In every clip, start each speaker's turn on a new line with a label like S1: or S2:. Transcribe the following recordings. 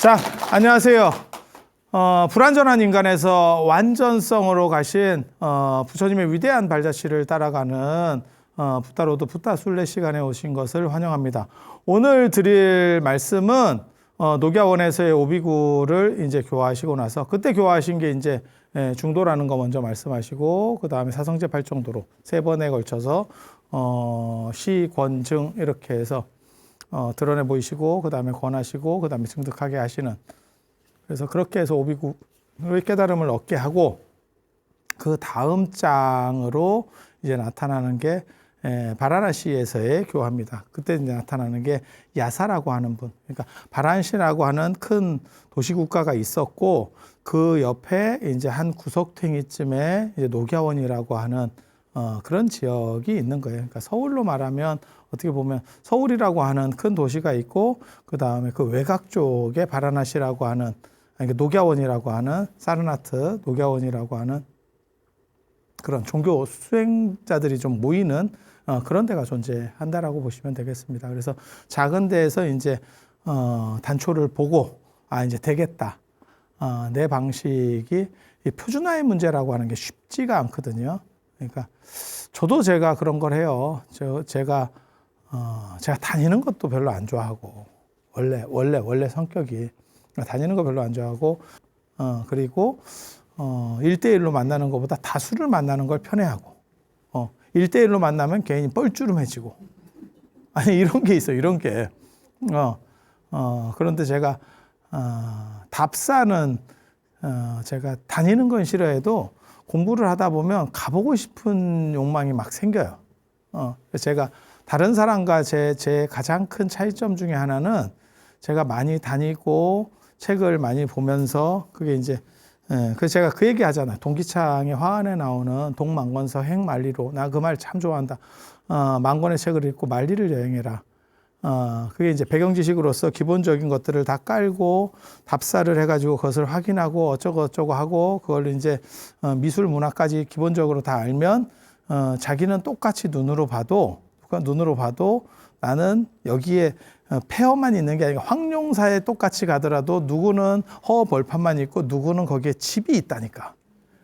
S1: 자, 안녕하세요. 불완전한 인간에서 완전성으로 가신 부처님의 위대한 발자취를 따라가는 붓다로드 붓다술래 시간에 오신 것을 환영합니다. 오늘 드릴 말씀은 녹야원에서의 오비구를 이제 교화하시고 나서 그때 교화하신 게 이제 중도라는 거 먼저 말씀하시고 그 다음에 사성제 8정도로 세 번에 걸쳐서 시, 권, 증 이렇게 해서 드러내 보이시고 그 다음에 권하시고 그 다음에 증득하게 하시는, 그래서 그렇게 해서 오비구의 깨달음을 얻게 하고 그 다음 장으로 이제 나타나는 게 바라나시에서의 교화입니다. 그때 이제 나타나는 게 야사라고 하는 분, 그러니까 바라나시라고 하는 큰 도시국가가 있었고 그 옆에 이제 한 구석탱이쯤에 이제 녹야원이라고 하는 그런 지역이 있는 거예요. 그러니까 서울로 말하면 어떻게 보면 서울이라고 하는 큰 도시가 있고 그 다음에 그 외곽 쪽에 바라나시라고 하는, 그러니까 녹야원이라고 하는 사르나트 녹야원이라고 하는 그런 종교 수행자들이 좀 모이는 그런 데가 존재한다라고 보시면 되겠습니다. 그래서 작은 데에서 이제 단초를 보고 이제 되겠다. 내 방식이 이 표준화의 문제라고 하는 게 쉽지가 않거든요. 그러니까 저도 제가 그런 걸 해요. 제가 다니는 것도 별로 안 좋아하고 원래 성격이 다니는 거 별로 안 좋아하고 그리고 1대1로 만나는 것보다 다수를 만나는 걸 편해하고 1대1로 만나면 괜히 뻘쭘해지고 이런 게 있어요. 이런 게 그런데 제가 답사는 제가 다니는 건 싫어해도 공부를 하다 보면 가보고 싶은 욕망이 막 생겨요. 제가 다른 사람과 제 가장 큰 차이점 중에 하나는 제가 많이 다니고 책을 많이 보면서 그게 이제 그래서 제가 그 얘기 하잖아요. 동기창의 화환에 나오는 동만권서 행만리로, 나 그 말 참 좋아한다. 만권의 책을 읽고 만리를 여행해라. 그게 이제 배경 지식으로서 기본적인 것들을 다 깔고 답사를 해가지고 그것을 확인하고 어쩌고 하고 그걸 이제 미술 문화까지 기본적으로 다 알면 자기는 똑같이 눈으로 봐도 나는 여기에 폐허만 있는 게 아니라 황룡사에 똑같이 가더라도 누구는 허 벌판만 있고 누구는 거기에 집이 있다니까.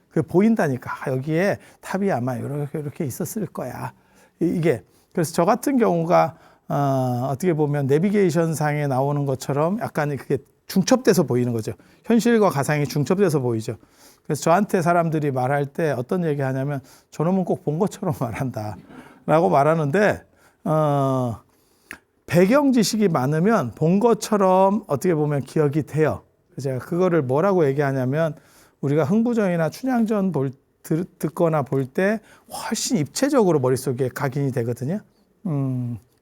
S1: 그게 보인다니까. 여기에 탑이 아마 이렇게 있었을 거야. 이게 그래서 저 같은 경우가 어떻게 보면 내비게이션 상에 나오는 것처럼 약간 그게 중첩돼서 보이는 거죠. 현실과 가상이 중첩돼서 보이죠. 그래서 저한테 사람들이 말할 때 어떤 얘기 하냐면 저놈은 꼭 본 것처럼 말한다 라고 말하는데 배경 지식이 많으면 본 것처럼 어떻게 보면 기억이 돼요. 제가 그거를 뭐라고 얘기하냐면 우리가 흥부전이나 춘향전 듣거나 볼 때 훨씬 입체적으로 머릿속에 각인이 되거든요.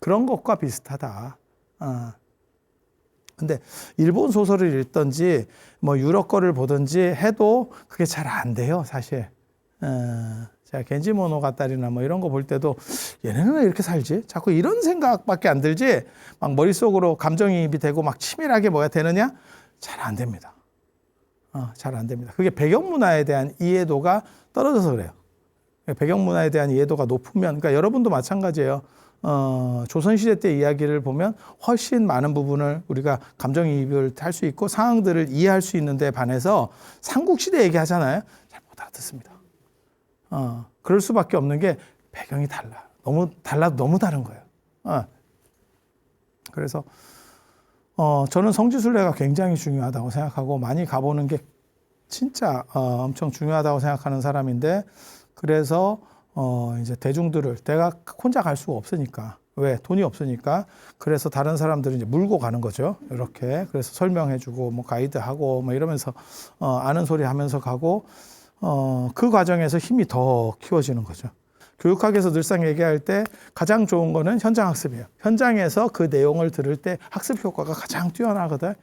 S1: 그런 것과 비슷하다. 근데 일본 소설을 읽든지 뭐 유럽 거를 보든지 해도 그게 잘 안 돼요, 사실. 제가 겐지 모노가타리나 뭐 이런 거 볼 때도 얘네는 왜 이렇게 살지? 자꾸 이런 생각밖에 안 들지 막 머릿속으로 감정이입이 되고 막 치밀하게 뭐가 되느냐? 잘 안 됩니다. 잘 안 됩니다. 그게 배경문화에 대한 이해도가 떨어져서 그래요. 배경문화에 대한 이해도가 높으면, 그러니까 여러분도 마찬가지예요. 조선시대 때 이야기를 보면 훨씬 많은 부분을 우리가 감정이입을 할 수 있고 상황들을 이해할 수 있는 데 반해서 삼국시대 얘기하잖아요. 잘 못 알아듣습니다. 그럴 수밖에 없는 게 배경이 달라. 너무 다른 거예요. 그래서 저는 성지순례가 굉장히 중요하다고 생각하고 많이 가보는 게 진짜 엄청 중요하다고 생각하는 사람인데, 그래서 이제 대중들을 내가 혼자 갈 수가 없으니까, 왜? 돈이 없으니까. 그래서 다른 사람들을 이제 물고 가는 거죠. 이렇게. 그래서 설명해주고 뭐 가이드하고 뭐 이러면서 아는 소리 하면서 가고 그 과정에서 힘이 더 키워지는 거죠. 교육학에서 늘상 얘기할 때 가장 좋은 거는 현장 학습이에요. 현장에서 그 내용을 들을 때 학습 효과가 가장 뛰어나거든.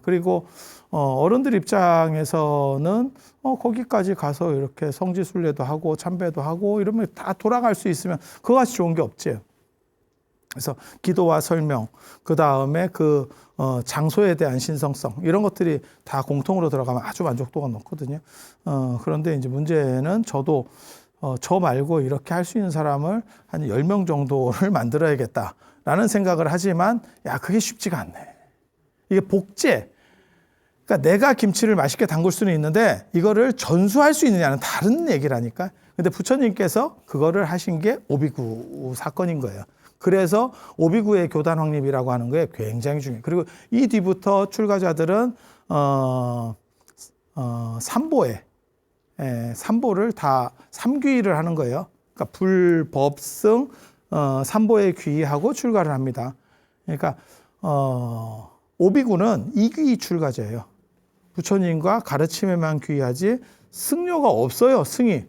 S1: 그리고 어른들 입장에서는 거기까지 가서 이렇게 성지순례도 하고 참배도 하고 이러면 다 돌아갈 수 있으면 그거같이 좋은 게 없지. 그래서 기도와 설명, 그 다음에 그 장소에 대한 신성성, 이런 것들이 다 공통으로 들어가면 아주 만족도가 높거든요. 그런데 이제 문제는 저도 저 말고 이렇게 할 수 있는 사람을 한 10명 정도를 만들어야겠다라는 생각을 하지만, 그게 쉽지가 않네. 이게 복제. 그러니까 내가 김치를 맛있게 담글 수는 있는데 이거를 전수할 수 있느냐는 다른 얘기라니까. 근데 부처님께서 그거를 하신 게 오비구 사건인 거예요. 그래서 오비구의 교단 확립이라고 하는 게 굉장히 중요해요. 그리고 이 뒤부터 출가자들은 삼보에 삼보를 다 삼귀를 하는 거예요. 그러니까 불법승 삼보에 귀하고 출가를 합니다. 그러니까 오비구는 이귀 출가자예요. 부처님과 가르침에만 귀하지 승려가 없어요. 승이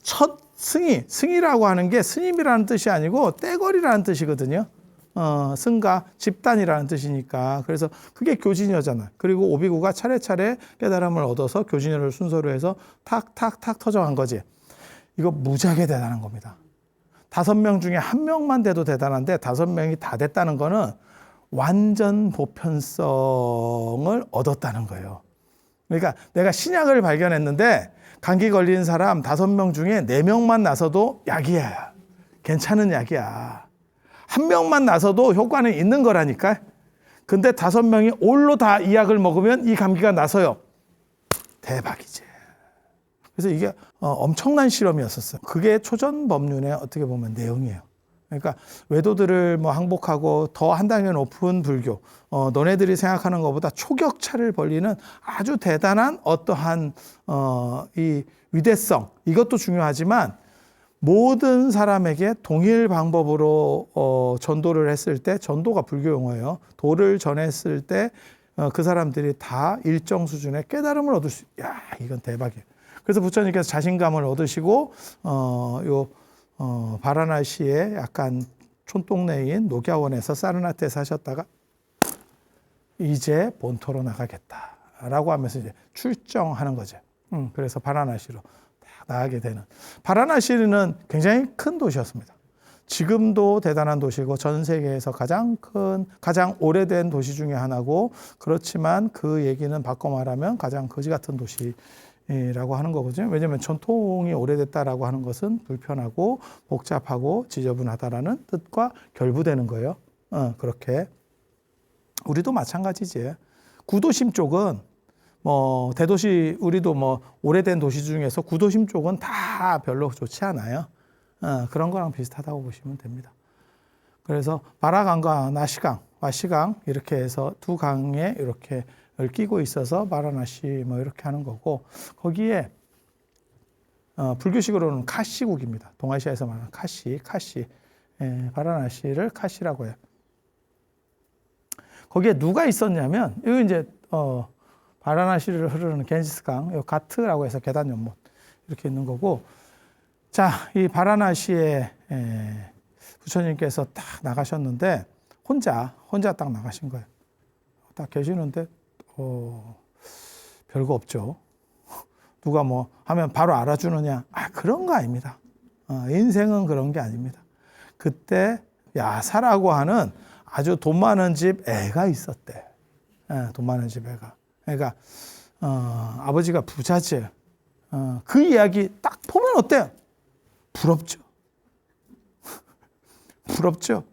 S1: 첫 승이라고 하는 게 스님이라는 뜻이 아니고 떼거리라는 뜻이거든요. 승가 집단이라는 뜻이니까. 그래서 그게 교진여잖아. 그리고 오비구가 차례차례 깨달음을 얻어서 교진여를 순서로 해서 탁탁탁 터져간 거지. 이거 무지하게 대단한 겁니다. 5명 중에 1명만 돼도 대단한데 5명이 다 됐다는 거는 완전 보편성을 얻었다는 거예요. 그러니까 내가 신약을 발견했는데 감기 걸린 사람 5명 중에 4명만 나서도 약이야. 괜찮은 약이야. 1명만 나서도 효과는 있는 거라니까. 근데 5명이 올로 다 이 약을 먹으면 이 감기가 나서요. 대박이지. 그래서 이게 엄청난 실험이었었어요. 그게 초전법륜의 어떻게 보면 내용이에요. 그러니까 외도들을 뭐 항복하고 더 한 단계 높은 불교, 너네들이 생각하는 것보다 초격차를 벌리는 아주 대단한 어떠한 이 위대성, 이것도 중요하지만 모든 사람에게 동일 방법으로 전도를 했을 때, 전도가 불교 용어예요. 도를 전했을 때 그 사람들이 다 일정 수준의 깨달음을 얻을 수, 야, 이건 대박이에요. 그래서 부처님께서 자신감을 얻으시고 바라나시의 약간 촌동네인 녹야원에서 사르나트에 사셨다가 이제 본토로 나가겠다라고 하면서 이제 출정하는 거죠. 그래서 바라나시로 딱 나가게 되는. 바라나시는 굉장히 큰 도시였습니다. 지금도 대단한 도시고 전 세계에서 가장 큰, 가장 오래된 도시 중에 하나고, 그렇지만 그 얘기는 바꿔 말하면 가장 거지 같은 도시라고 하는 거거든요. 왜냐하면 전통이 오래됐다라고 하는 것은 불편하고 복잡하고 지저분하다라는 뜻과 결부되는 거예요. 그렇게. 우리도 마찬가지지. 구도심 쪽은 뭐 대도시, 우리도 뭐 오래된 도시 중에서 구도심 쪽은 다 별로 좋지 않아요. 그런 거랑 비슷하다고 보시면 됩니다. 그래서 바라강과 나시강, 와시강 이렇게 해서 두 강에 이렇게 얽히고 있어서 바라나시 뭐 이렇게 하는 거고, 거기에 불교식으로는 카시국입니다. 동아시아에서 말하는 카시. 바라나시를 카시라고 해요. 거기에 누가 있었냐면, 여기 이제 바라나시를 흐르는 겐지스강, 요 가트라고 해서 계단 연못 이렇게 있는 거고, 자, 이 바라나시에 부처님께서 딱 나가셨는데 혼자 딱 나가신 거예요. 딱 계시는데 별거 없죠. 누가 뭐 하면 바로 알아주느냐? 그런 거 아닙니다. 인생은 그런 게 아닙니다. 그때 야사라고 하는 아주 돈 많은 집 애가 있었대. 돈 많은 집 애가. 그러니까 아버지가 부자지. 그 이야기 딱 보면 어때요? 부럽죠. 부럽죠.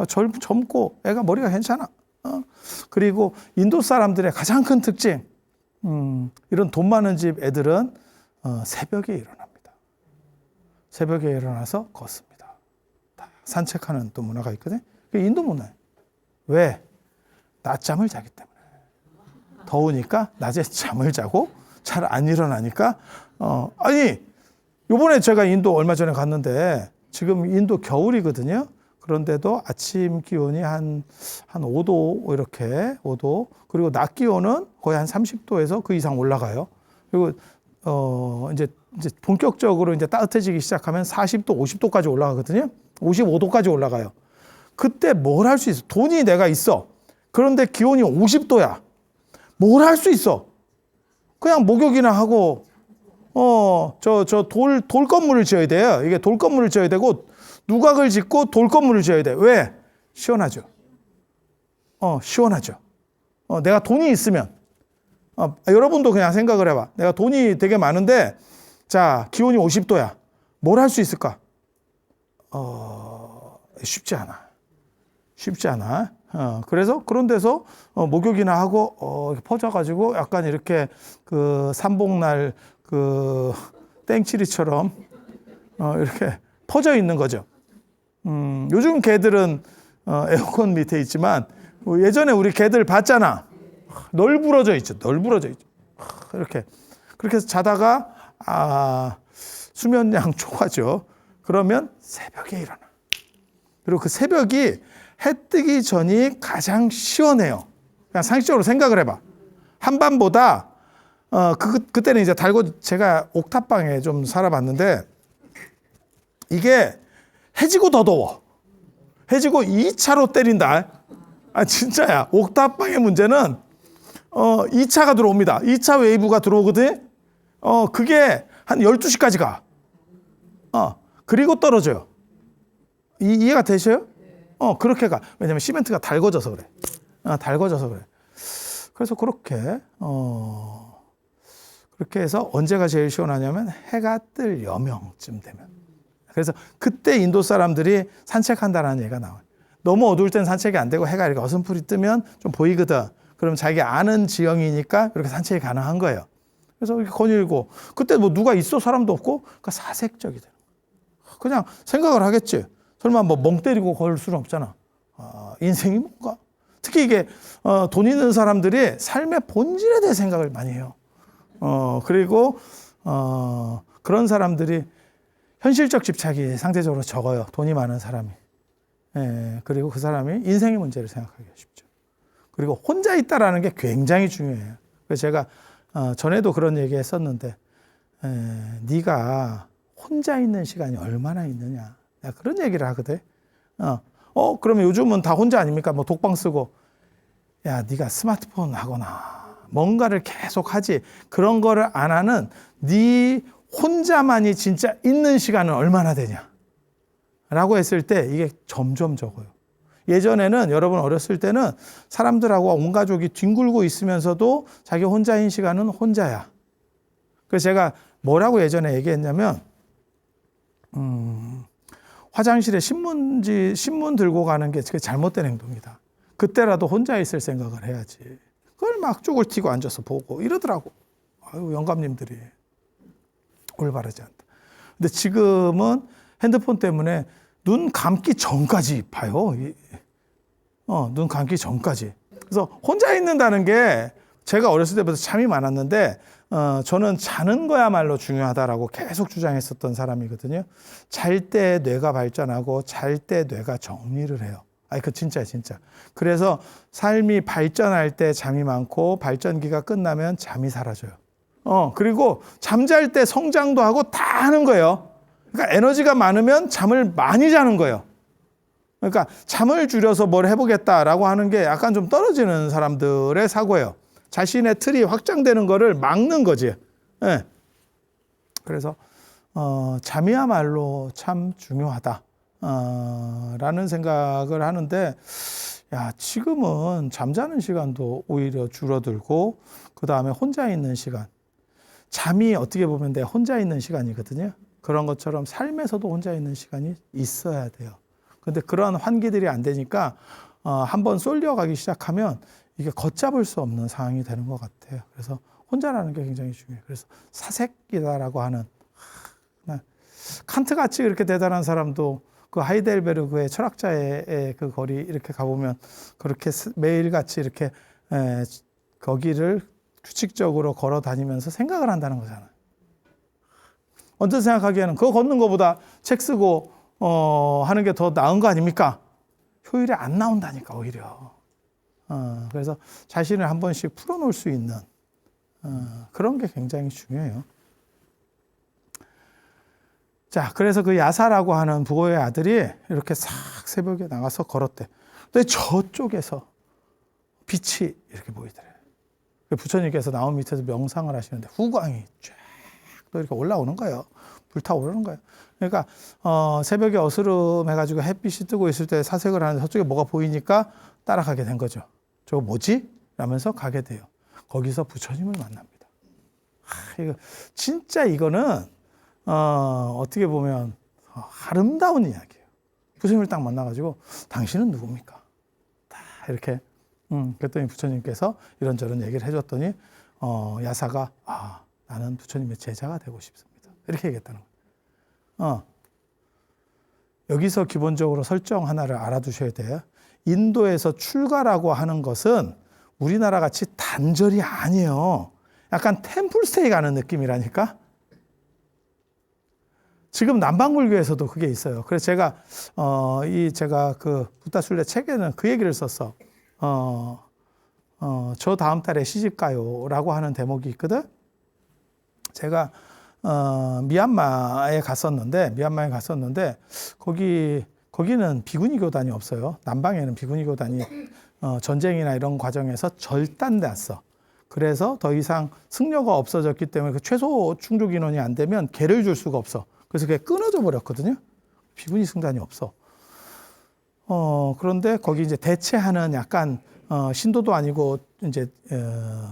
S1: 젊고 애가 머리가 괜찮아. 그리고 인도 사람들의 가장 큰 특징, 이런 돈 많은 집 애들은 새벽에 일어납니다. 새벽에 일어나서 걷습니다. 산책하는 또 문화가 있거든요. 인도 문화예요. 왜? 낮잠을 자기 때문에. 더우니까 낮에 잠을 자고 잘 안 일어나니까. 아니, 요번에 제가 인도 얼마 전에 갔는데 지금 인도 겨울이거든요. 그런데도 아침 기온이 한 5도 이렇게 5도, 그리고 낮 기온은 거의 한 30도에서 그 이상 올라가요. 그리고 이제 본격적으로 이제 따뜻해지기 시작하면 40도, 50도까지 올라가거든요. 55도까지 올라가요. 그때 뭘 할 수 있어? 돈이 내가 있어. 그런데 기온이 50도야. 뭘 할 수 있어? 그냥 목욕이나 하고 돌 건물을 지어야 돼요. 이게 돌 건물을 지어야 되고, 누각을 짓고 돌 건물을 지어야 돼. 왜? 시원하죠. 시원하죠. 내가 돈이 있으면, 여러분도 그냥 생각을 해봐. 내가 돈이 되게 많은데, 자, 기온이 50도야. 뭘 할 수 있을까? 쉽지 않아. 쉽지 않아. 그래서 그런 데서 목욕이나 하고 이렇게 퍼져가지고 약간 이렇게 그 삼복날 그 땡치리처럼 이렇게 퍼져 있는 거죠. 요즘 개들은 에어컨 밑에 있지만 예전에 우리 개들 봤잖아. 널브러져 있죠. 널브러져 있죠. 이렇게 그렇게 해서 자다가 수면량 초과죠. 그러면 새벽에 일어나. 그리고 그 새벽이 해 뜨기 전이 가장 시원해요. 그냥 상식적으로 생각을 해봐. 한밤보다 그때는 이제 제가 옥탑방에 좀 살아봤는데 이게 해지고 더 더워. 해지고 2차로 때린다. 진짜야. 옥탑방의 문제는 2차가 들어옵니다. 2차 웨이브가 들어오거든. 그게 한 12시까지 가. 그리고 떨어져요. 이해가 되셔요? 그렇게 가. 왜냐면 시멘트가 달궈져서 그래. 달궈져서 그래. 그래서 그렇게 해서 언제가 제일 시원하냐면 해가 뜰 여명쯤 되면. 그래서 그때 인도 사람들이 산책한다는 얘기가 나와요. 너무 어두울 땐 산책이 안 되고 해가 이렇게 어슴풀이 뜨면 좀 보이거든. 그럼 자기 아는 지형이니까 이렇게 산책이 가능한 거예요. 그래서 이렇게 거닐고 그때 뭐 누가 있어 사람도 없고 그러니까 사색적이 돼요. 그냥 생각을 하겠지. 설마 뭐 멍 때리고 걸 수는 없잖아. 인생이 뭔가. 특히 이게 돈 있는 사람들이 삶의 본질에 대해 생각을 많이 해요. 그리고 그런 사람들이 현실적 집착이 상대적으로 적어요. 돈이 많은 사람이. 그리고 그 사람이 인생의 문제를 생각하기가 쉽죠. 그리고 혼자 있다라는 게 굉장히 중요해요. 그래서 제가 전에도 그런 얘기 했었는데 네가 혼자 있는 시간이 얼마나 있느냐. 내가 그런 얘기를 하거든. 그러면 요즘은 다 혼자 아닙니까? 뭐 독방 쓰고. 야, 네가 스마트폰 하거나 뭔가를 계속 하지. 그런 거를 안 하는 네 혼자만이 진짜 있는 시간은 얼마나 되냐. 라고 했을 때 이게 점점 적어요. 예전에는 여러분 어렸을 때는 사람들하고 온 가족이 뒹굴고 있으면서도 자기 혼자인 시간은 혼자야. 그래서 제가 뭐라고 예전에 얘기했냐면 화장실에 신문 들고 가는 게 잘못된 행동이다. 그때라도 혼자 있을 생각을 해야지. 그걸 막 쪽을 튀고 앉아서 보고 이러더라고. 아유, 영감님들이 올바르지 않다. 근데 지금은 핸드폰 때문에 눈 감기 전까지 봐요. 눈 감기 전까지. 그래서 혼자 있는다는 게 제가 어렸을 때부터 잠이 많았는데 저는 자는 거야말로 중요하다라고 계속 주장했었던 사람이거든요. 잘 때 뇌가 발전하고 잘 때 뇌가 정리를 해요. 그 진짜야, 진짜. 그래서 삶이 발전할 때 잠이 많고 발전기가 끝나면 잠이 사라져요. 그리고 잠잘 때 성장도 하고 다 하는 거예요. 그러니까 에너지가 많으면 잠을 많이 자는 거예요. 그러니까 잠을 줄여서 뭘 해보겠다라고 하는 게 약간 좀 떨어지는 사람들의 사고예요. 자신의 틀이 확장되는 거를 막는 거지. 네. 그래서 잠이야말로 참 중요하다. 라는 생각을 하는데 지금은 잠자는 시간도 오히려 줄어들고 그 다음에 혼자 있는 시간. 잠이 어떻게 보면 내 혼자 있는 시간이거든요. 그런 것처럼 삶에서도 혼자 있는 시간이 있어야 돼요. 근데 그런 환기들이 안 되니까 한번 쏠려가기 시작하면 이게 걷잡을 수 없는 상황이 되는 것 같아요. 그래서 혼자라는 게 굉장히 중요해요. 그래서 사색이다라고 하는 칸트같이 그렇게 대단한 사람도 그 하이델베르그의 철학자의 그 거리 이렇게 가보면 그렇게 매일같이 이렇게 거기를 규칙적으로 걸어 다니면서 생각을 한다는 거잖아요. 언뜻 생각하기에는 그거 걷는 것보다 책 쓰고 하는 게 더 나은 거 아닙니까? 효율이 안 나온다니까 오히려. 그래서 자신을 한 번씩 풀어놓을 수 있는 그런 게 굉장히 중요해요. 자, 그래서 그 야사라고 하는 부고의 아들이 이렇게 싹 새벽에 나가서 걸었대. 근데 저쪽에서 빛이 이렇게 보이더래요. 부처님께서 나무 밑에서 명상을 하시는데 후광이 쫙 또 이렇게 올라오는 거예요. 불타오르는 거예요. 그러니까 새벽에 어스름해가지고 햇빛이 뜨고 있을 때 사색을 하는데 저쪽에 뭐가 보이니까 따라가게 된 거죠. 저거 뭐지? 라면서 가게 돼요. 거기서 부처님을 만납니다. 진짜 이거는 어떻게 보면 아름다운 이야기예요. 부처님을 딱 만나가지고 당신은 누굽니까? 이렇게. 그랬더니 부처님께서 이런저런 얘기를 해줬더니, 야사가, 나는 부처님의 제자가 되고 싶습니다. 이렇게 얘기했다는 거예요. 여기서 기본적으로 설정 하나를 알아두셔야 돼요. 인도에서 출가라고 하는 것은 우리나라 같이 단절이 아니에요. 약간 템플스테이 가는 느낌이라니까. 지금 남방불교에서도 그게 있어요. 그래서 제가 그 부타술래 책에는 그 얘기를 썼어. 저 다음 달에 시집 가요라고 하는 대목이 있거든. 제가 미얀마에 갔었는데 거기는 비구니 교단이 없어요. 남방에는 비구니 교단이 전쟁이나 이런 과정에서 절단났어. 그래서 더 이상 승려가 없어졌기 때문에 그 최소 충족 인원이 안 되면 개를 줄 수가 없어. 그래서 그게 끊어져 버렸거든요. 비구니 승단이 없어. 그런데 거기 이제 대체하는 약간 신도도 아니고 이제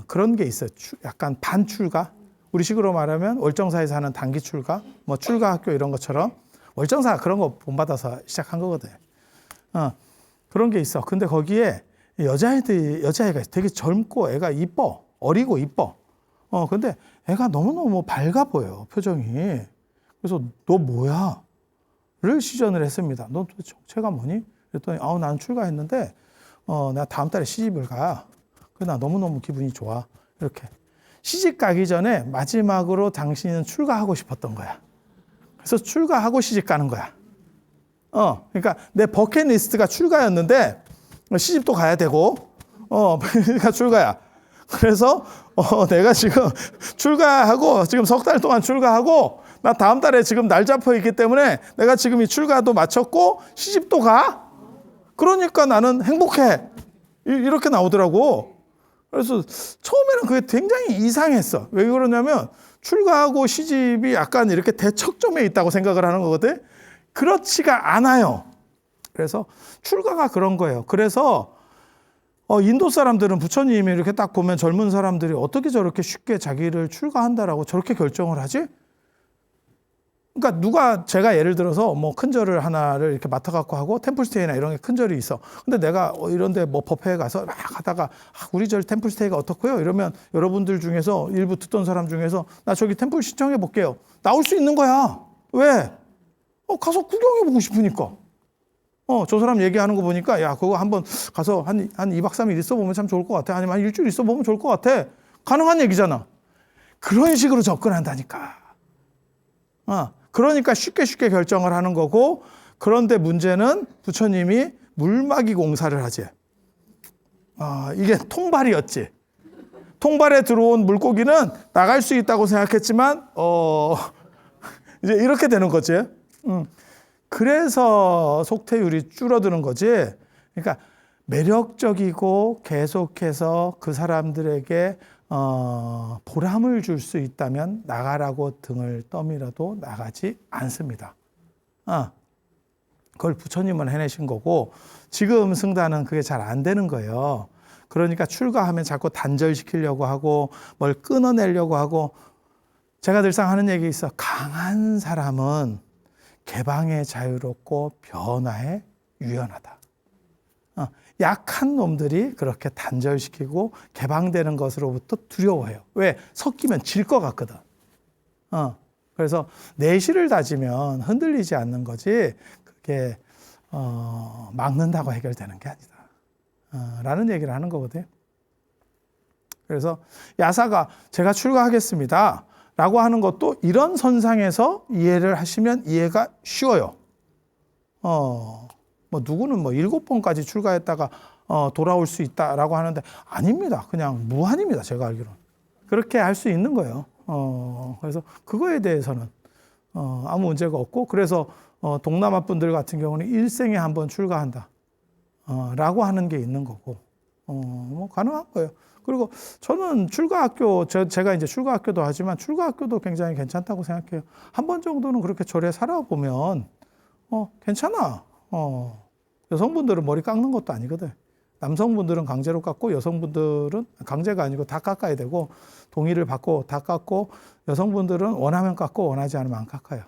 S1: 그런 게 있어요. 약간 반출가. 우리식으로 말하면 월정사에서 하는 단기 출가, 뭐 출가학교 이런 것처럼 월정사가 그런 거 본받아서 시작한 거거든. 그런 게 있어. 근데 거기에 여자애가 되게 젊고 애가 이뻐. 어리고 이뻐. 근데 애가 너무너무 밝아 보여요. 표정이. 그래서 너 뭐야? 를 시전을 했습니다. 너 도대체 정체가 뭐니? 그랬더니 나는 출가했는데 나 다음 달에 시집을 가. 그래서 나 너무너무 기분이 좋아. 이렇게. 시집 가기 전에 마지막으로 당신은 출가하고 싶었던 거야. 그래서 출가하고 시집 가는 거야. 그러니까 내 버킷리스트가 출가였는데 시집도 가야 되고, 그러니까 출가야. 그래서 내가 지금 출가하고 지금 석 달 동안 출가하고 나 다음 달에 지금 날 잡혀 있기 때문에 내가 지금 이 출가도 마쳤고 시집도 가. 그러니까 나는 행복해. 이렇게 나오더라고. 그래서 처음에는 그게 굉장히 이상했어. 왜 그러냐면 출가하고 시집이 약간 이렇게 대척점에 있다고 생각을 하는 거거든. 그렇지가 않아요. 그래서 출가가 그런 거예요. 그래서 인도 사람들은 부처님이 이렇게 딱 보면 젊은 사람들이 어떻게 저렇게 쉽게 자기를 출가한다라고 저렇게 결정을 하지? 그러니까 제가 예를 들어서 뭐 큰 절을 하나를 이렇게 맡아갖고 하고 템플스테이나 이런 게 큰 절이 있어. 근데 내가 이런데 뭐 법회에 가서 막 하다가 우리 절 템플스테이가 어떻고요? 이러면 여러분들 중에서 일부 듣던 사람 중에서 나 저기 템플 신청해 볼게요. 나올 수 있는 거야. 왜? 가서 구경해 보고 싶으니까. 저 사람 얘기하는 거 보니까 야 그거 한번 가서 한 2박 3일 있어 보면 참 좋을 것 같아. 아니면 한 일주일 있어 보면 좋을 것 같아. 가능한 얘기잖아. 그런 식으로 접근한다니까. 그러니까 쉽게 결정을 하는 거고, 그런데 문제는 부처님이 물막이 공사를 하지. 이게 통발이었지. 통발에 들어온 물고기는 나갈 수 있다고 생각했지만, 이제 이렇게 되는 거지. 그래서 속퇴율이 줄어드는 거지. 그러니까 매력적이고 계속해서 그 사람들에게 보람을 줄 수 있다면 나가라고 등을 떠밀어도 나가지 않습니다. 그걸 부처님은 해내신 거고, 지금 승단은 그게 잘 안 되는 거예요. 그러니까 출가하면 자꾸 단절시키려고 하고 뭘 끊어내려고 하고. 제가 늘상 하는 얘기 있어. 강한 사람은 개방에 자유롭고 변화에 유연하다. 약한 놈들이 그렇게 단절시키고 개방되는 것으로부터 두려워해요. 왜? 섞이면 질 것 같거든. 그래서 내실을 다지면 흔들리지 않는 거지 그게 막는다고 해결되는 게 아니다. 라는 얘기를 하는 거거든요. 그래서 야사가 제가 출가하겠습니다. 라고 하는 것도 이런 선상에서 이해를 하시면 이해가 쉬워요. 뭐 누구는 뭐 7번까지 출가했다가 돌아올 수 있다라고 하는데 아닙니다. 그냥 무한입니다. 제가 알기로는. 그렇게 할 수 있는 거예요. 그래서 그거에 대해서는 아무 문제가 없고, 그래서 동남아 분들 같은 경우는 일생에 한 번 출가한다 라고 하는 게 있는 거고, 뭐 가능한 거예요. 그리고 저는 출가학교, 제가 이제 출가학교도 하지만 출가학교도 굉장히 괜찮다고 생각해요. 한 번 정도는 그렇게 절에 살아보면 괜찮아. 여성분들은 머리 깎는 것도 아니거든. 남성분들은 강제로 깎고 여성분들은 강제가 아니고 다 깎아야 되고, 동의를 받고 다 깎고, 여성분들은 원하면 깎고 원하지 않으면 안 깎아요.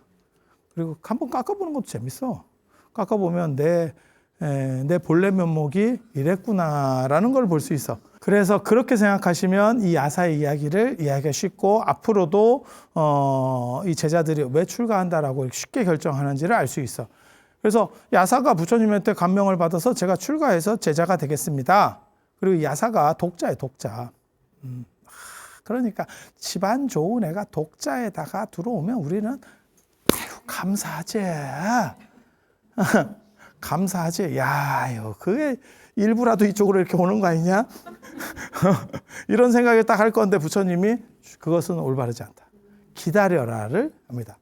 S1: 그리고 한번 깎아보는 것도 재밌어. 깎아보면 내 내 본래 면목이 이랬구나라는 걸 볼 수 있어. 그래서 그렇게 생각하시면 이 야사의 이야기를 이해하기가 쉽고 앞으로도 이 제자들이 왜 출가한다라고 쉽게 결정하는지를 알 수 있어. 그래서 야사가 부처님한테 감명을 받아서 제가 출가해서 제자가 되겠습니다. 그리고 야사가 독자예요, 독자. 그러니까 집안 좋은 애가 독자에다가 들어오면 우리는 아유, 감사하지. 감사하지. 야, 그게 일부라도 이쪽으로 이렇게 오는 거 아니냐? 이런 생각을 딱 할 건데 부처님이 그것은 올바르지 않다. 기다려라를 합니다.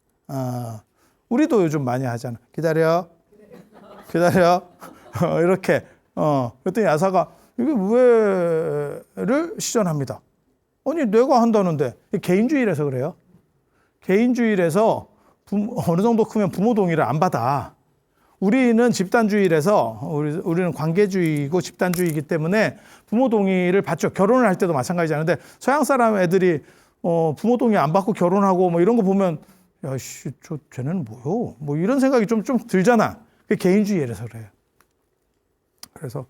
S1: 우리도 요즘 많이 하잖아. 기다려. 이렇게. 그랬더니 야사가 이게 왜를 시전합니다. 아니, 내가 한다는데. 개인주의라서 그래요. 개인주의라서 어느 정도 크면 부모 동의를 안 받아. 우리는 집단주의라서 우리는 관계주의이고 집단주의이기 때문에 부모 동의를 받죠. 결혼을 할 때도 마찬가지잖아요. 근데 서양 사람 애들이 부모 동의 안 받고 결혼하고 뭐 이런 거 보면 야씨, 쟤는 뭐요? 뭐 이런 생각이 좀 들잖아. 그게 개인주의라서 그래요. 그래서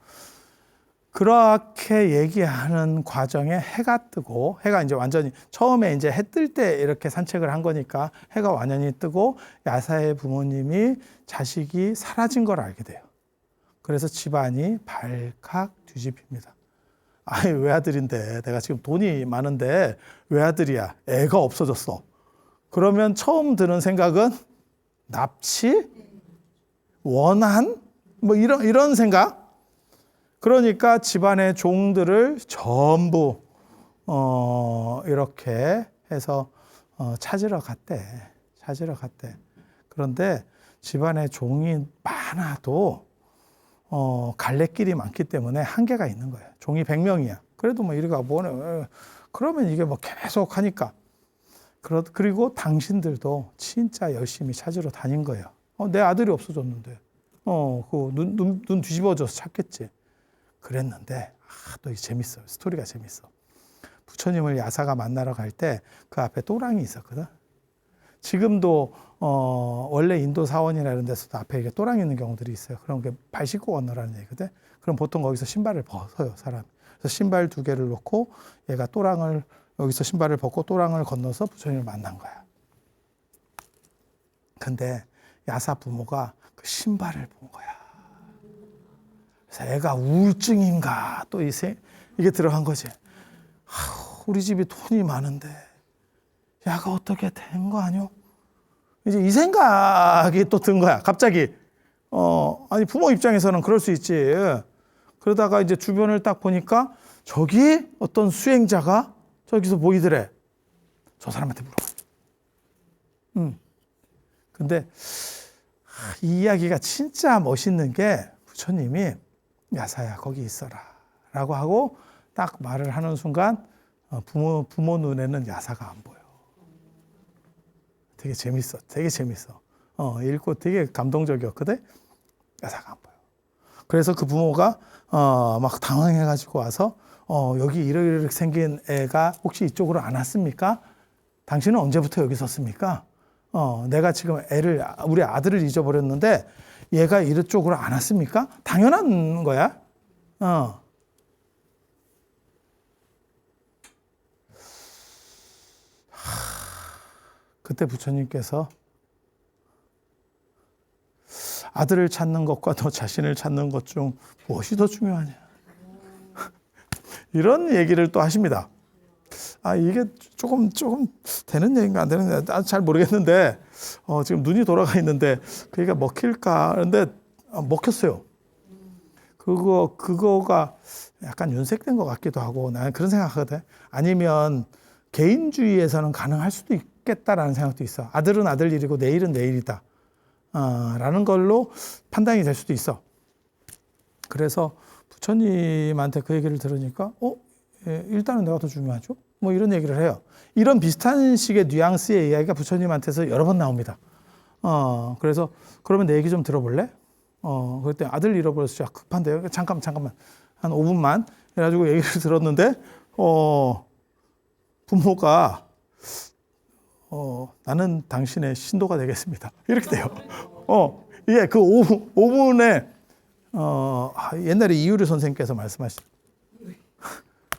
S1: 그렇게 얘기하는 과정에 해가 뜨고, 해가 이제 완전히 처음에 이제 해 뜰 때 이렇게 산책을 한 거니까 해가 완전히 뜨고 야사의 부모님이 자식이 사라진 걸 알게 돼요. 그래서 집안이 발칵 뒤집힙니다. 아니, 외아들인데 내가 지금 돈이 많은데 외아들이야. 애가 없어졌어. 그러면 처음 드는 생각은 납치? 원한? 뭐 이런 생각? 그러니까 집안의 종들을 전부 이렇게 해서 찾으러 갔대. 그런데 집안에 종이 많아도 갈래길이 많기 때문에 한계가 있는 거예요. 종이 100명이야. 그래도 뭐 이리가 뭐네. 그러면 이게 뭐 계속 하니까. 그리고 당신들도 진짜 열심히 찾으러 다닌 거예요. 내 아들이 없어졌는데. 눈 뒤집어져서 찾겠지. 그랬는데 또 재밌어. 스토리가 재밌어. 부처님을 야사가 만나러 갈 때 그 앞에 또랑이 있었거든. 지금도 원래 인도 사원이나 이런 데서도 앞에 이렇게 또랑이 있는 경우들이 있어요. 그런 게 발 씻고 건너라는 얘기거든. 그럼 보통 거기서 신발을 벗어요, 사람. 그래서 신발 2개를 놓고 얘가 또랑을 여기서 신발을 벗고 또랑을 건너서 부처님을 만난 거야. 근데 야사 부모가 그 신발을 본 거야. 그래서 애가 우울증인가 또 이게 들어간 거지. 우리 집이 돈이 많은데 야가 어떻게 된 거 아니요? 이제 이 생각이 또 든 거야. 갑자기. 아니 부모 입장에서는 그럴 수 있지. 그러다가 이제 주변을 딱 보니까 저기 어떤 수행자가 저기서 보이더래. 저 사람한테 물어봐. 근데 이 이야기가 진짜 멋있는 게 부처님이 야사야 거기 있어라 라고 하고 딱 말을 하는 순간 부모 눈에는 야사가 안 보여. 되게 재밌어. 읽고 되게 감동적이었거든. 야사가 안 보여. 그래서 그 부모가 막 당황해가지고 와서 여기 이렇게 생긴 애가 혹시 이쪽으로 안 왔습니까? 당신은 언제부터 여기 섰습니까? 내가 지금 우리 아들을 잊어버렸는데 얘가 이쪽으로 안 왔습니까? 당연한 거야. 그때 부처님께서 아들을 찾는 것과 너 자신을 찾는 것 중 무엇이 더 중요하냐. 이런 얘기를 또 하십니다. 이게 조금 되는 얘기인가 안 되는 얘기인가 잘 모르겠는데 지금 눈이 돌아가 있는데 그 얘기가 먹힐까 하는데 먹혔어요. 그거가 약간 윤색된 것 같기도 하고 나는 그런 생각하거든. 아니면 개인주의에서는 가능할 수도 있겠다라는 생각도 있어. 아들은 아들 일이고 내일은 내일이다. 라는 걸로 판단이 될 수도 있어. 그래서 부처님한테 그 얘기를 들으니까 일단은 내가 더 중요하죠. 뭐 이런 얘기를 해요. 이런 비슷한 식의 뉘앙스의 이야기가 부처님한테서 여러 번 나옵니다. 그래서 그러면 내 얘기 좀 들어볼래? 그랬더니 아들 잃어버려서 진짜 급한데요. 잠깐만 한 5분만 해가지고 얘기를 들었는데 부모가 나는 당신의 신도가 되겠습니다. 이렇게 돼요. 이게 그 5분에 옛날에 이유리 선생님께서 말씀하신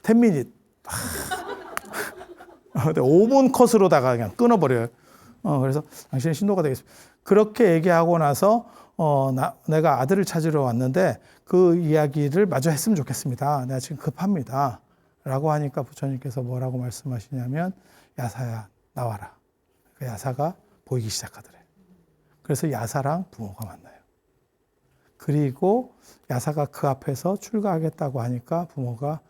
S1: 10미닛 5분 컷으로다가 그냥 끊어버려요. 그래서 당신의 신도가 되겠습니다. 그렇게 얘기하고 나서 내가 아들을 찾으러 왔는데 그 이야기를 마저 했으면 좋겠습니다. 내가 지금 급합니다. 라고 하니까 부처님께서 뭐라고 말씀하시냐면 야사야 나와라. 그 야사가 보이기 시작하더래. 그래서 야사랑 부모가 만나요. 그리고 야사가 그 앞에서 출가하겠다고 하니까 부모가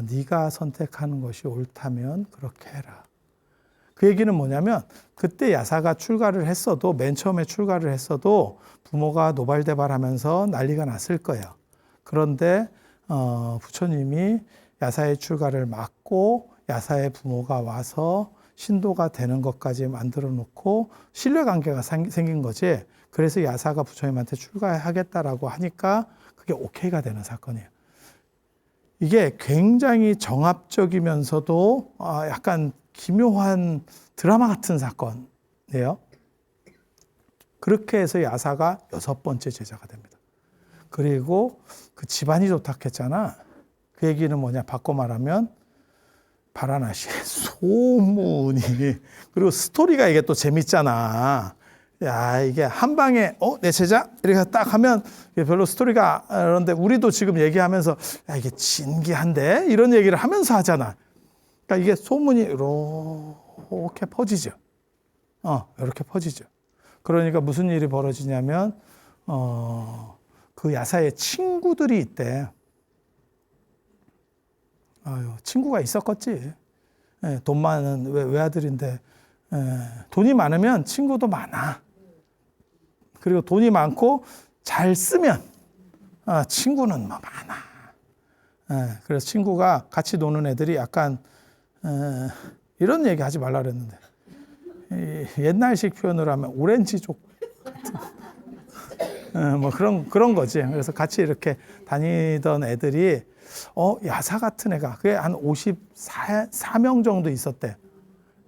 S1: 네가 선택하는 것이 옳다면 그렇게 해라. 그 얘기는 뭐냐면 그때 야사가 출가를 했어도 맨 처음에 출가를 했어도 부모가 노발대발하면서 난리가 났을 거예요. 그런데 부처님이 야사의 출가를 막고 야사의 부모가 와서 신도가 되는 것까지 만들어 놓고 신뢰관계가 생긴 거지. 그래서 야사가 부처님한테 출가하겠다라고 하니까 그게 오케이가 되는 사건이에요. 이게 굉장히 정합적이면서도 약간 기묘한 드라마 같은 사건이에요. 그렇게 해서 야사가 6번째 제자가 됩니다. 그리고 그 집안이 좋다 했잖아. 그 얘기는 뭐냐? 바꿔 말하면 바라나시에 소문이, 그리고 스토리가 이게 또 재밌잖아. 야, 이게 한 방에 내 제자? 이렇게 딱 하면 별로 스토리가, 그런데 우리도 지금 얘기하면서 야, 이게 진기한데? 이런 얘기를 하면서 하잖아. 그러니까 이게 소문이 이렇게 퍼지죠. 이렇게 퍼지죠. 그러니까 무슨 일이 벌어지냐면 그 야사의 친구들이 있대. 친구가 있었겠지. 돈 많은 외아들인데 돈이 많으면 친구도 많아. 그리고 돈이 많고 잘 쓰면 친구는 뭐 많아. 그래서 친구가 같이 노는 애들이 약간 이런 얘기 하지 말라 그랬는데 옛날식 표현으로 하면 오렌지족 같은 뭐 그런 거지. 그래서 같이 이렇게 다니던 애들이 야사 같은 애가 그게 한 54명 정도 있었대.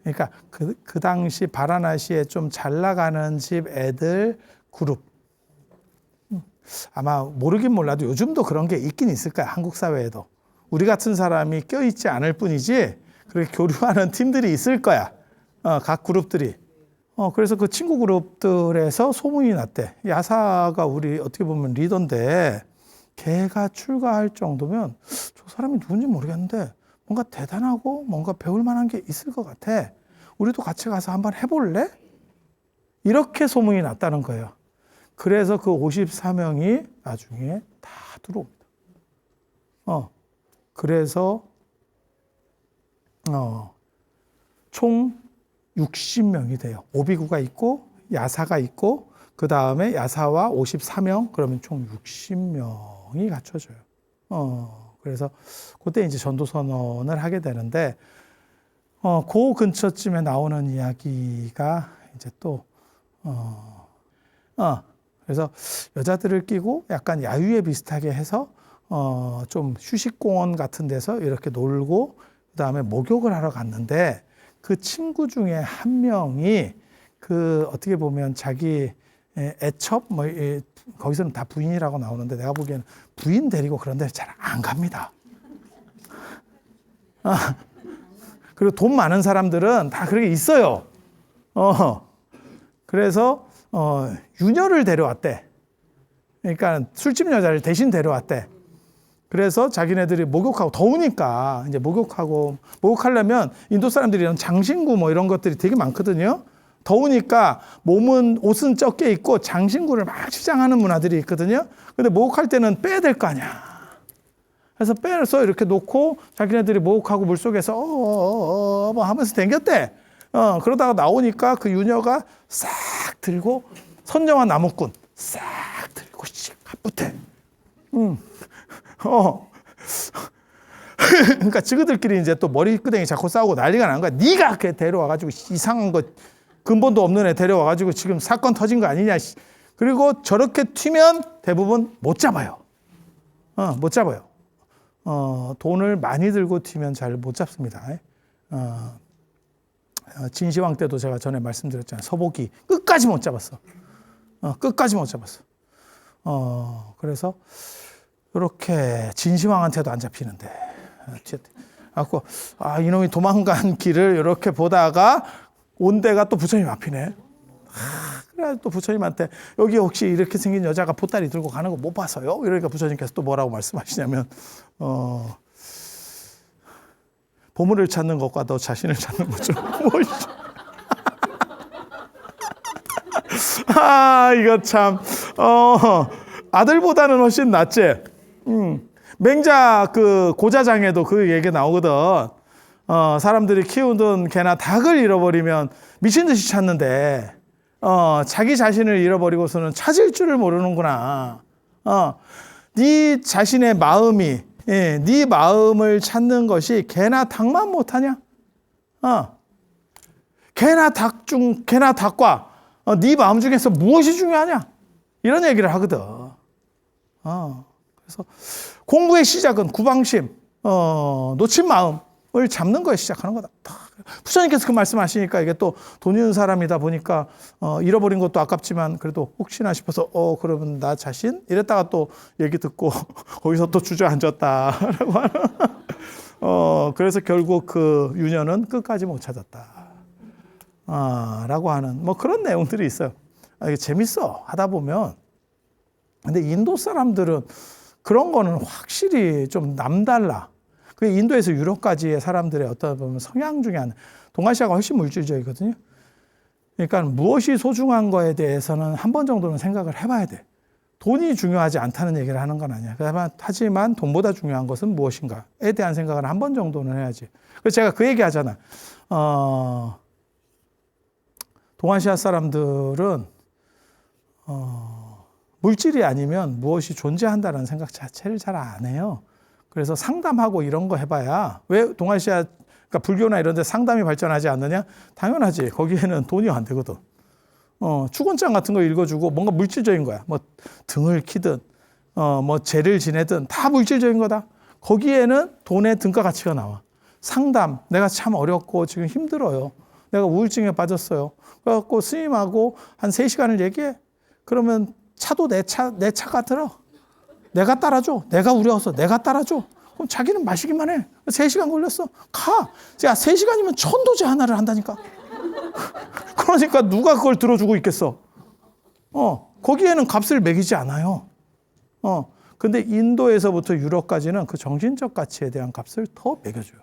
S1: 그러니까 그 당시 바라나시에 좀 잘 나가는 집 애들 그룹. 아마 모르긴 몰라도 요즘도 그런 게 있긴 있을 거야. 한국 사회에도. 우리 같은 사람이 껴있지 않을 뿐이지 그렇게 교류하는 팀들이 있을 거야. 각 그룹들이. 그래서 그 친구 그룹들에서 소문이 났대. 야사가 우리 어떻게 보면 리더인데 걔가 출가할 정도면 저 사람이 누군지 모르겠는데 뭔가 대단하고 뭔가 배울 만한 게 있을 것 같아. 우리도 같이 가서 한번 해볼래? 이렇게 소문이 났다는 거예요. 그래서 그 54명이 나중에 다 들어옵니다. 그래서 총 60명이 돼요. 오비구가 있고 야사가 있고 그 다음에 야사와 54명 그러면 총 60명이 갖춰져요. 그래서 그때 이제 전도선언을 하게 되는데 그 근처쯤에 나오는 이야기가 이제 또 그래서 여자들을 끼고 약간 야유회 비슷하게 해서 좀 휴식공원 같은 데서 이렇게 놀고 그다음에 목욕을 하러 갔는데 그 친구 중에 한 명이 그 어떻게 보면 자기 애첩 뭐 거기서는 다 부인이라고 나오는데 내가 보기에는 부인 데리고 그런 데 잘 안 갑니다. 그리고 돈 많은 사람들은 다 그렇게 있어요. 그래서 유녀를 데려왔대. 그러니까 술집 여자를 대신 데려왔대. 그래서 자기네들이 목욕하고 더우니까 이제 목욕하려면 인도 사람들이 이런 장신구 뭐 이런 것들이 되게 많거든요. 더우니까 옷은 적게 입고 장신구를 막 치장하는 문화들이 있거든요. 근데 목욕할 때는 빼야 될 거 아니야. 그래서 빼서 이렇게 놓고 자기네들이 목욕하고 물속에서 뭐 하면서 댕겼대. 그러다가 나오니까 그 유녀가 싹 들고 선정한 나무꾼 싹 들고 갑부대. 그러니까 지그들끼리 이제 또 머리끄댕이 잡고 싸우고 난리가 난 거야. 네가 걔 데려와가지고 이상한 거 근본도 없는 애 데려와가지고 지금 사건 터진 거 아니냐. 그리고 저렇게 튀면 대부분 못 잡아요. 못 잡아요. 돈을 많이 들고 튀면 잘 못 잡습니다. 진시황 때도 제가 전에 말씀드렸잖아요. 서복이 끝까지 못 잡았어. 끝까지 못 잡았어. 그래서 이렇게 진시황한테도 안 잡히는데. 갖고 이놈이 도망간 길을 이렇게 보다가 온 데가 또 부처님 앞이네. 그래 또 부처님한테 여기 혹시 이렇게 생긴 여자가 보따리 들고 가는 거 못 봐서요? 이러니까 부처님께서 또 뭐라고 말씀하시냐면 보물을 찾는 것과 너 자신을 찾는 거죠. 이거 참 아들보다는 훨씬 낫지. 맹자 그 고자장에도 그 얘기 나오거든. 사람들이 키우던 개나 닭을 잃어버리면 미친 듯이 찾는데 자기 자신을 잃어버리고서는 찾을 줄을 모르는구나. 네 자신의 마음이 네 마음을 찾는 것이 개나 닭만 못하냐? 개나 닭과 네 마음 중에서 무엇이 중요하냐? 이런 얘기를 하거든. 그래서 공부의 시작은 구방심, 놓친 마음을 잡는 거에 시작하는 거다. 부처님께서 그 말씀하시니까 이게 또 돈 있는 사람이다 보니까 잃어버린 것도 아깝지만 그래도 혹시나 싶어서 그러면 나 자신? 이랬다가 또 얘기 듣고 거기서 또 주저앉았다라고 하는. 그래서 결국 그 유년은 끝까지 못 찾았다. 라고 하는 뭐 그런 내용들이 있어요. 이게 재밌어 하다 보면. 근데 인도 사람들은 그런 거는 확실히 좀 남달라. 그 인도에서 유럽까지의 사람들의 어떤 보면 성향 중에 하나. 동아시아가 훨씬 물질적이거든요. 그러니까 무엇이 소중한 거에 대해서는 한 번 정도는 생각을 해봐야 돼. 돈이 중요하지 않다는 얘기를 하는 건 아니야. 하지만 돈보다 중요한 것은 무엇인가에 대한 생각을 한 번 정도는 해야지. 그래서 제가 그 얘기 하잖아. 동아시아 사람들은 물질이 아니면 무엇이 존재한다는 생각 자체를 잘 안 해요. 그래서 상담하고 이런 거 해봐야 왜 동아시아 그러니까 불교나 이런 데 상담이 발전하지 않느냐? 당연하지. 거기에는 돈이 안 되거든. 축원장 같은 거 읽어주고 뭔가 물질적인 거야. 뭐 등을 키든 뭐 죄를 지내든 다 물질적인 거다. 거기에는 돈의 등가 가치가 나와. 상담, 내가 참 어렵고 지금 힘들어요. 내가 우울증에 빠졌어요. 그래갖고 스님하고 한 3시간을 얘기해. 그러면 차도 내 차가 들어. 내가 따라줘. 내가 우려서 내가 따라줘. 그럼 자기는 마시기만 해. 3시간 걸렸어. 가. 야, 3시간이면 천도제 하나를 한다니까. 그러니까 누가 그걸 들어주고 있겠어. 거기에는 값을 매기지 않아요. 근데 인도에서부터 유럽까지는 그 정신적 가치에 대한 값을 더 매겨줘요.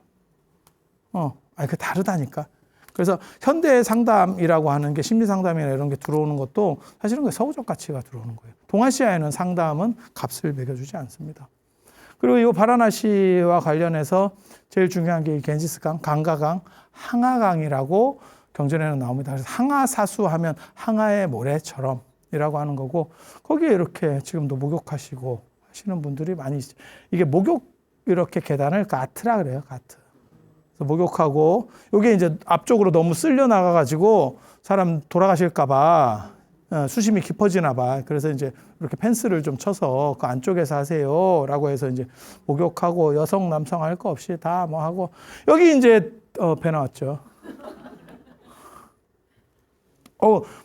S1: 그 다르다니까. 그래서 현대 상담이라고 하는 게 심리 상담이나 이런 게 들어오는 것도 사실은 그 서구적 가치가 들어오는 거예요. 동아시아에는 상담은 값을 매겨주지 않습니다. 그리고 이 바라나시와 관련해서 제일 중요한 게 이 겐지스강, 강가강, 항아강이라고 경전에는 나옵니다. 그래서 항아사수 하면 항아의 모래처럼이라고 하는 거고 거기에 이렇게 지금도 목욕하시고 하시는 분들이 많이 있죠. 이게 목욕 이렇게 계단을 가트라 그래요. 가트. 그래서 목욕하고 이게 이제 앞쪽으로 너무 쓸려 나가가지고 사람 돌아가실까 봐 수심이 깊어지나 봐. 그래서 이제 이렇게 펜스를 좀 쳐서 그 안쪽에서 하세요라고 해서 이제 목욕하고 여성 남성 할 거 없이 다 뭐 하고 여기 이제 배 나왔죠.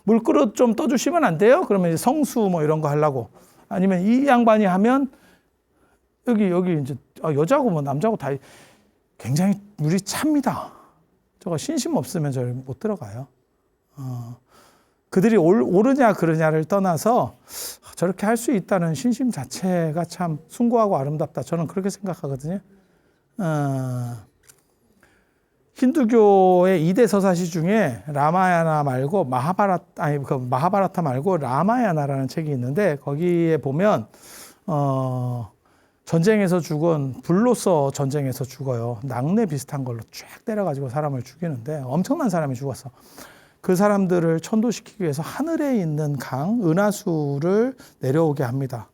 S1: 물그릇 좀 떠주시면 안 돼요? 그러면 이제 성수 뭐 이런 거 하려고 아니면 이 양반이 하면 여기 이제 여자고 뭐 남자고 다 굉장히 물이 찹니다. 저거 신심 없으면 저를 못 들어가요. 그들이 옳으냐 그르냐를 떠나서 저렇게 할 수 있다는 신심 자체가 참 숭고하고 아름답다. 저는 그렇게 생각하거든요. 힌두교의 2대 서사시 중에 라마야나 말고 마하바라타 말고 라마야나라는 책이 있는데 거기에 보면 전쟁에서 죽은 불로서 전쟁에서 죽어요. 낙뢰 비슷한 걸로 쫙 때려가지고 사람을 죽이는데 엄청난 사람이 죽었어. 그 사람들을 천도시키기 위해서 하늘에 있는 강 은하수를 내려오게 합니다.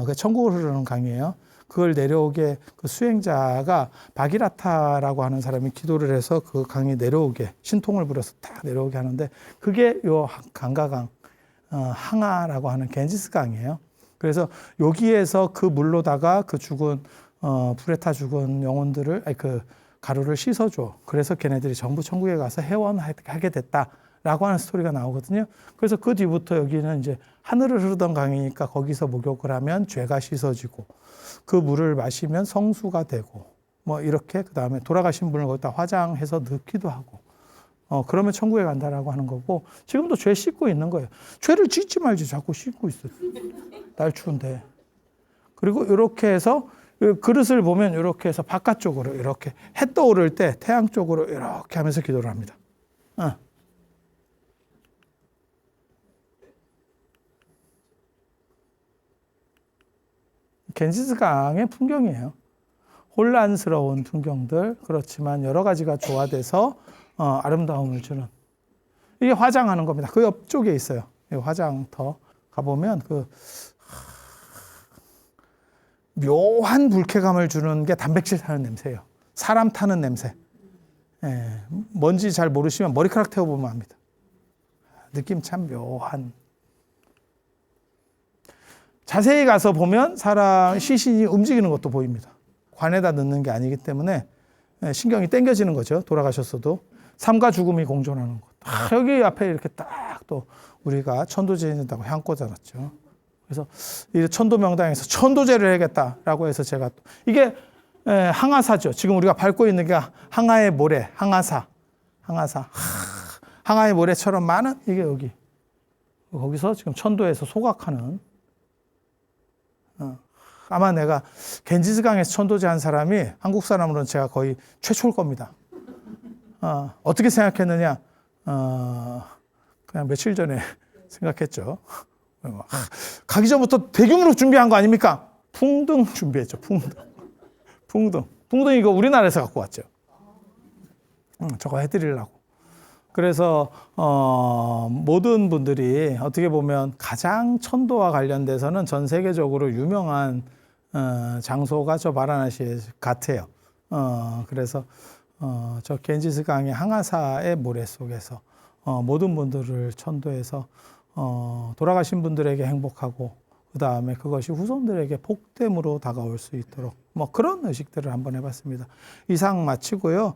S1: 그 천국으로 흐르는 강이에요. 그걸 내려오게 그 수행자가 바기라타라고 하는 사람이 기도를 해서 그 강이 내려오게 신통을 부려서 딱 내려오게 하는데 그게 요 강가강 항아라고 하는 겐지스 강이에요. 그래서 여기에서 그 물로다가 그 죽은 불에 타 죽은 영혼들을 그 가루를 씻어줘. 그래서 걔네들이 전부 천국에 가서 회원하게 됐다. 라고 하는 스토리가 나오거든요. 그래서 그 뒤부터 여기는 이제 하늘을 흐르던 강이니까 거기서 목욕을 하면 죄가 씻어지고 그 물을 마시면 성수가 되고 뭐 이렇게 그 다음에 돌아가신 분을 거기다 화장해서 넣기도 하고 그러면 천국에 간다라고 하는 거고 지금도 죄 씻고 있는 거예요. 죄를 짓지 말지 자꾸 씻고 있어요. 날 추운데. 그리고 이렇게 해서 그릇을 보면 이렇게 해서 바깥쪽으로 이렇게 해 떠오를 때 태양 쪽으로 이렇게 하면서 기도를 합니다. 겐지스강의 풍경이에요. 혼란스러운 풍경들 그렇지만 여러 가지가 조화돼서 아름다움을 주는 이게 화장하는 겁니다. 그 옆쪽에 있어요. 화장터 가보면 그 묘한 불쾌감을 주는 게 단백질 타는 냄새예요. 사람 타는 냄새. 뭔지 잘 모르시면 머리카락 태워보면 압니다. 느낌 참 묘한. 자세히 가서 보면 사람 시신이 움직이는 것도 보입니다. 관에다 넣는 게 아니기 때문에 신경이 땡겨지는 거죠. 돌아가셨어도. 삶과 죽음이 공존하는 것. 여기 앞에 이렇게 딱 또 우리가 천도제 해준다고 향 꽂아놨죠. 그래서 이 천도 명당에서 천도제를 해야겠다라고 해서 제가 또 이게 항아사죠. 지금 우리가 밟고 있는 게 항아의 모래, 항아사. 항아의 모래처럼 많은 이게 여기. 거기서 지금 천도에서 소각하는 아마 내가 겐지스강에서 천도제 한 사람이 한국 사람으로는 제가 거의 최초일 겁니다. 어떻게 생각했느냐? 그냥 며칠 전에 생각했죠. 가기 전부터 대규모로 준비한 거 아닙니까? 풍등 준비했죠. 풍등 이거 우리나라에서 갖고 왔죠. 저거 해드리려고. 그래서 모든 분들이 어떻게 보면 가장 천도와 관련돼서는 전 세계적으로 유명한 장소가 저 바라나시 같아요. 그래서 저 겐지스강의 항아사의 모래 속에서 모든 분들을 천도해서 돌아가신 분들에게 행복하고 그 다음에 그것이 후손들에게 복됨으로 다가올 수 있도록 뭐 그런 의식들을 한번 해봤습니다. 이상 마치고요.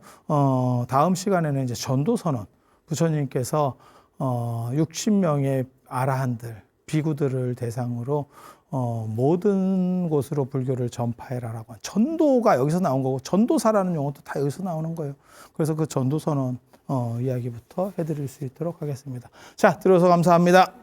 S1: 다음 시간에는 이제 전도선언 부처님께서 60명의 아라한들 비구들을 대상으로 모든 곳으로 불교를 전파해라라고 전도가 여기서 나온 거고 전도사라는 용어도 다 여기서 나오는 거예요. 그래서 그 전도선언 이야기부터 해드릴 수 있도록 하겠습니다. 자, 들어서 감사합니다.